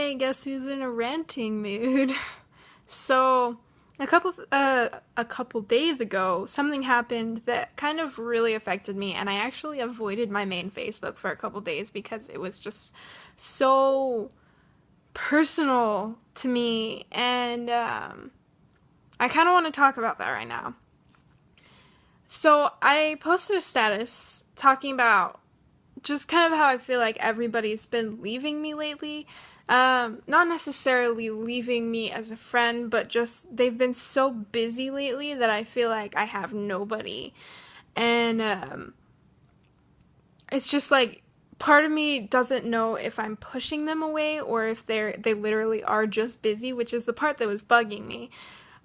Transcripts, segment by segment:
Hey, guess who's in a ranting mood? So, a couple days ago, something happened that kind of really affected me, and I actually avoided my main Facebook for a couple days because it was just so personal to me, and I kind of want to talk about that right now. So, I posted a status talking about just kind of how I feel like everybody's been leaving me lately. Not necessarily leaving me as a friend, but just they've been so busy lately that I feel like I have nobody. And it's just like part of me doesn't know if I'm pushing them away or if they literally are just busy, which is the part that was bugging me.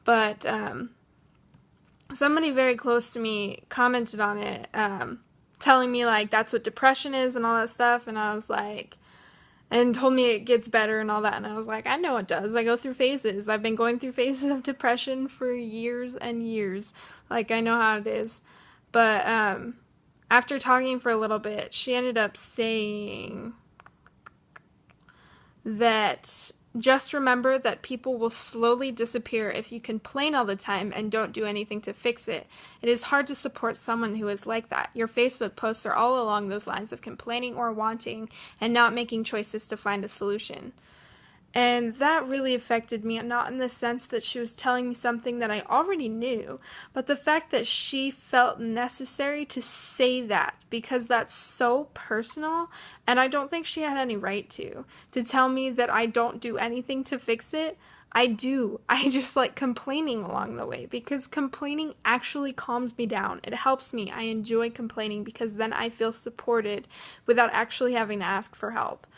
But somebody very close to me commented on it, telling me like that's what depression is and all that stuff, and I was like, and told me it gets better and all that, and I was like, I know it does. I go through phases. I've been going through phases of depression for years and years. Like, I know how it is. But after talking for a little bit, she ended up saying that just remember that people will slowly disappear if you complain all the time and don't do anything to fix it. It is hard to support someone who is like that. Your Facebook posts are all along those lines of complaining or wanting and not making choices to find a solution. And that really affected me, not in the sense that she was telling me something that I already knew, but the fact that she felt necessary to say that because that's so personal, and I don't think she had any right to tell me that I don't do anything to fix it. I do. I just like complaining along the way because complaining actually calms me down. It helps me. I enjoy complaining because then I feel supported without actually having to ask for help.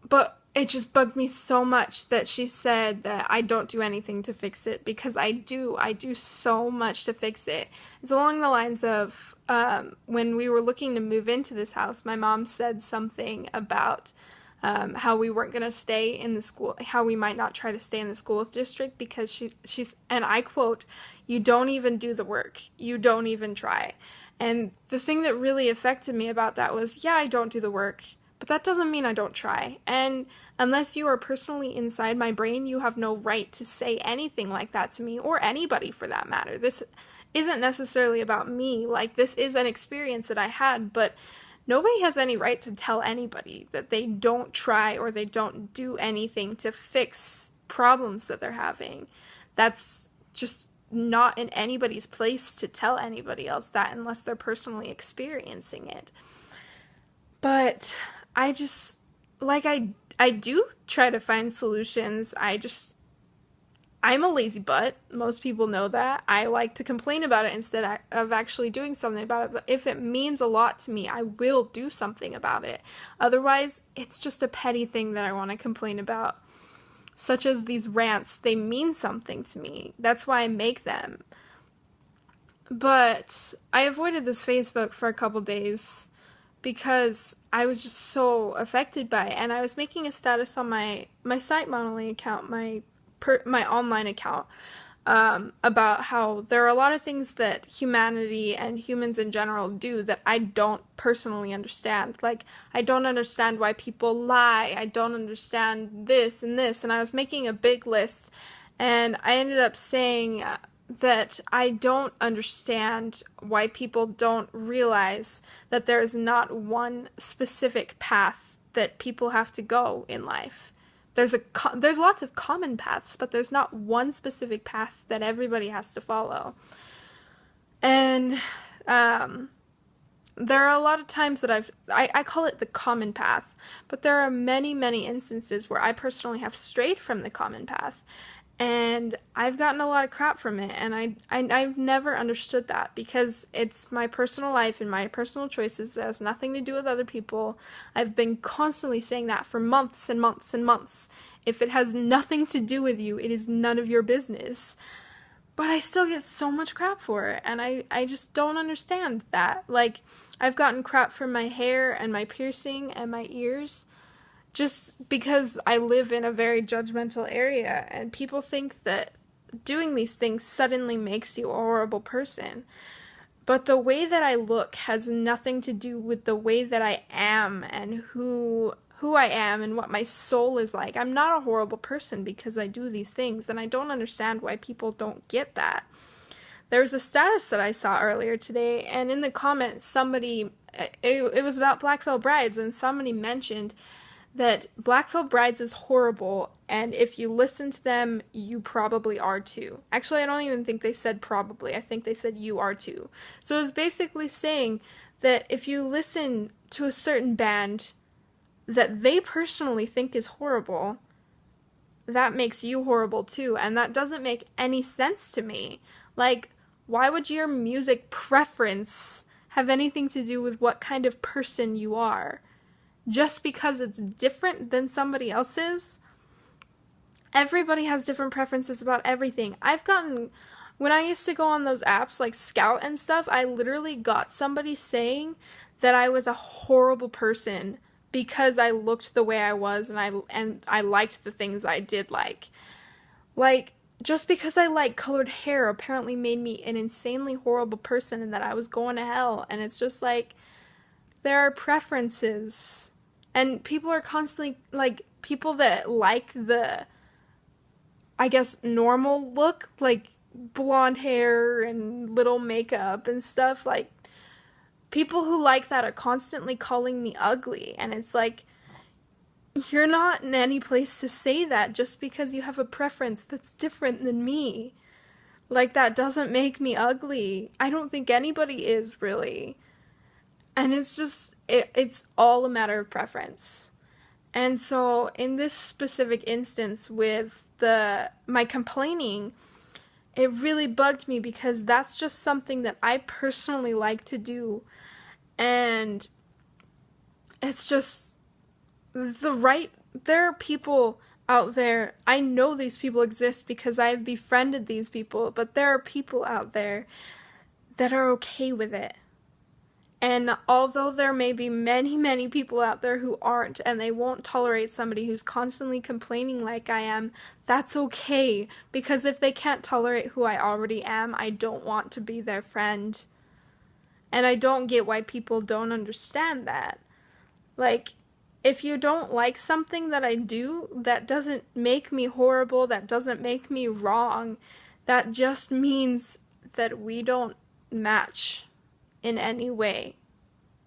But it just bugged me so much that she said that I don't do anything to fix it, because I do. I do so much to fix it. It's along the lines of when we were looking to move into this house, my mom said something about how we weren't going to stay in the school, how we might not try to stay in the school district because she's, and I quote, you don't even do the work. You don't even try. And the thing that really affected me about that was, yeah, I don't do the work, but that doesn't mean I don't try. And unless you are personally inside my brain, you have no right to say anything like that to me, or anybody for that matter. This isn't necessarily about me. Like, this is an experience that I had, but nobody has any right to tell anybody that they don't try or they don't do anything to fix problems that they're having. That's just not in anybody's place to tell anybody else that unless they're personally experiencing it. But I just, like, I do try to find solutions. I'm a lazy butt. Most people know that. I like to complain about it instead of actually doing something about it. But if it means a lot to me, I will do something about it. Otherwise, it's just a petty thing that I want to complain about. Such as these rants, they mean something to me. That's why I make them. But I avoided this Facebook for a couple days because I was just so affected by it, and I was making a status on my site modeling account, my online account, about how there are a lot of things that humanity and humans in general do that I don't personally understand. Like, I don't understand why people lie. I don't understand this and this, and I was making a big list, and I ended up saying that I don't understand why people don't realize that there is not one specific path that people have to go in life. There's lots of common paths, but there's not one specific path that everybody has to follow. And there are a lot of times that I call it the common path, but there are many, many instances where I personally have strayed from the common path. And I've gotten a lot of crap from it, and I've never understood that because it's my personal life and my personal choices. It has nothing to do with other people. I've been constantly saying that for months and months and months. If it has nothing to do with you, it is none of your business. But I still get so much crap for it, and I just don't understand that. Like, I've gotten crap for my hair and my piercing and my ears, just because I live in a very judgmental area, and people think that doing these things suddenly makes you a horrible person. But the way that I look has nothing to do with the way that I am and who who I am and what my soul is like. I'm not a horrible person because I do these things, and I don't understand why people don't get that. There was a status that I saw earlier today, and in the comments, somebody, it was about Black Veil Brides, and somebody mentioned that Black Veil Brides is horrible, and if you listen to them, you probably are too. Actually, I don't even think they said probably. I think they said you are too. So it was basically saying that if you listen to a certain band that they personally think is horrible, that makes you horrible too, and that doesn't make any sense to me. Like, why would your music preference have anything to do with what kind of person you are? Just because it's different than somebody else's? Everybody has different preferences about everything. When I used to go on those apps like Scout and stuff, I literally got somebody saying that I was a horrible person because I looked the way I was and I liked the things I did like. Like, just because I like colored hair apparently made me an insanely horrible person and that I was going to hell. And it's just like, there are preferences. And people are constantly, like, people that like the, I guess, normal look, like blonde hair and little makeup and stuff, like, people who like that are constantly calling me ugly. And it's like, you're not in any place to say that just because you have a preference that's different than me. Like, that doesn't make me ugly. I don't think anybody is, really. And it's just, it's all a matter of preference. And so, in this specific instance with my complaining, it really bugged me because that's just something that I personally like to do. And it's just, there are people out there, I know these people exist because I've befriended these people, but there are people out there that are okay with it. And although there may be many, many people out there who aren't, and they won't tolerate somebody who's constantly complaining like I am, that's okay. Because if they can't tolerate who I already am, I don't want to be their friend. And I don't get why people don't understand that. Like, if you don't like something that I do, that doesn't make me horrible, that doesn't make me wrong. That just means that we don't match in any way.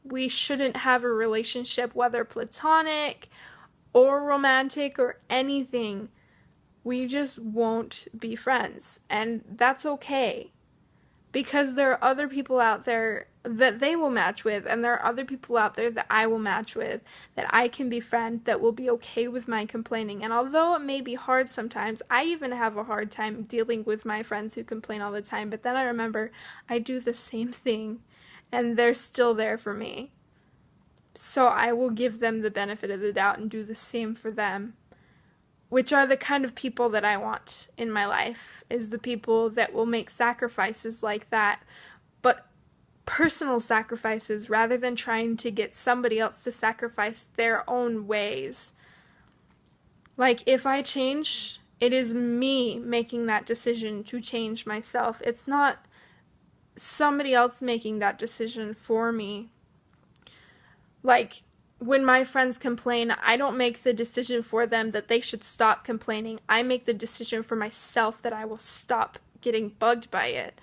We shouldn't have a relationship, whether platonic or romantic or anything. We just won't be friends, and that's okay. Because there are other people out there that they will match with, and there are other people out there that I will match with, that I can befriend, that will be okay with my complaining. And although it may be hard sometimes, I even have a hard time dealing with my friends who complain all the time, but then I remember I do the same thing, and they're still there for me. So I will give them the benefit of the doubt and do the same for them. Which are the kind of people that I want in my life, is the people that will make sacrifices like that, but personal sacrifices rather than trying to get somebody else to sacrifice their own ways. Like, if I change, it is me making that decision to change myself. It's not somebody else making that decision for me. Like, when my friends complain, I don't make the decision for them that they should stop complaining. I make the decision for myself that I will stop getting bugged by it.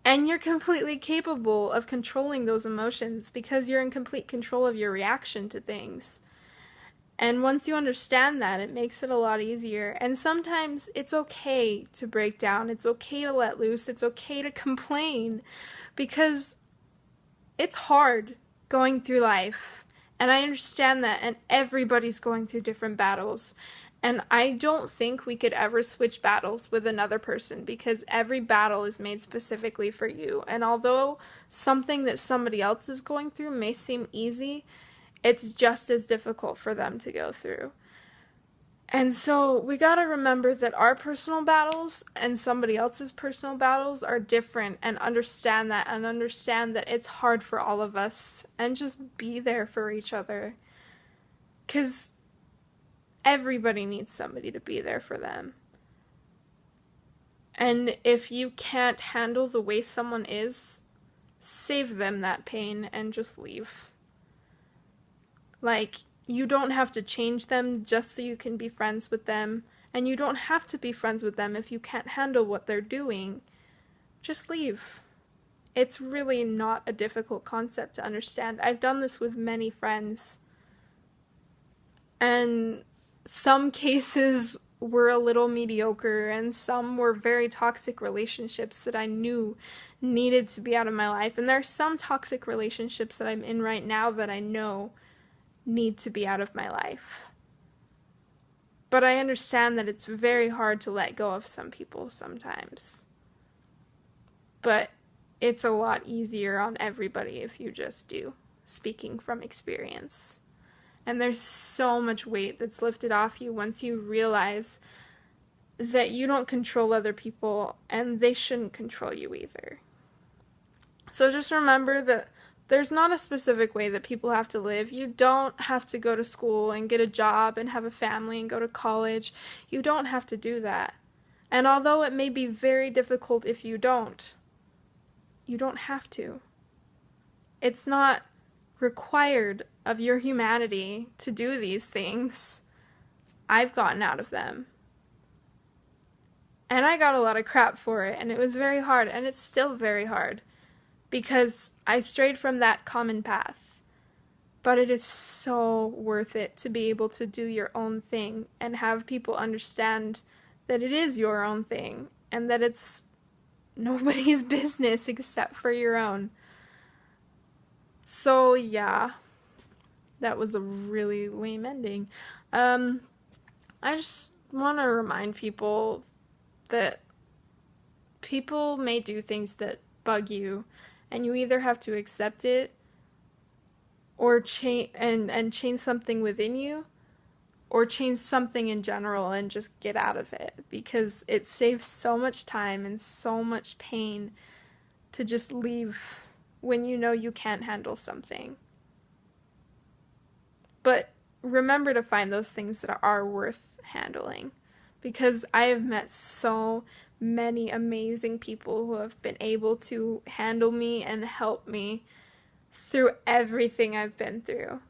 And you're completely capable of controlling those emotions because you're in complete control of your reaction to things. And once you understand that, it makes it a lot easier. And sometimes it's okay to break down. It's okay to let loose. It's okay to complain because it's hard going through life. And I understand that, and everybody's going through different battles. And I don't think we could ever switch battles with another person because every battle is made specifically for you. And although something that somebody else is going through may seem easy, it's just as difficult for them to go through. And so we gotta remember that our personal battles and somebody else's personal battles are different, and understand that it's hard for all of us, and just be there for each other. 'Cause everybody needs somebody to be there for them. And if you can't handle the way someone is, save them that pain and just leave. Like, you don't have to change them just so you can be friends with them. And you don't have to be friends with them if you can't handle what they're doing. Just leave. It's really not a difficult concept to understand. I've done this with many friends. And some cases were a little mediocre, and some were very toxic relationships that I knew needed to be out of my life. And there are some toxic relationships that I'm in right now that I know need to be out of my life. But I understand that it's very hard to let go of some people sometimes. But it's a lot easier on everybody if you just do, speaking from experience. And there's so much weight that's lifted off you once you realize that you don't control other people and they shouldn't control you either. So just remember that there's not a specific way that people have to live. You don't have to go to school and get a job and have a family and go to college. You don't have to do that. And although it may be very difficult if you don't have to. It's not required of your humanity to do these things. I've gotten out of them. And I got a lot of crap for it, and it was very hard, and it's still very hard. Because I strayed from that common path. But it is so worth it to be able to do your own thing and have people understand that it is your own thing and that it's nobody's business except for your own. So yeah, that was a really lame ending. I just want to remind people that people may do things that bug you, and you either have to accept it or change something within you, or change something in general and just get out of it, because it saves so much time and so much pain to just leave when you know you can't handle something. But remember to find those things that are worth handling, because I have met so many amazing people who have been able to handle me and help me through everything I've been through.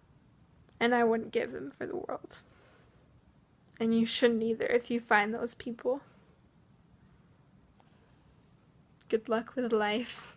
And I wouldn't give them for the world. And you shouldn't either if you find those people. Good luck with life.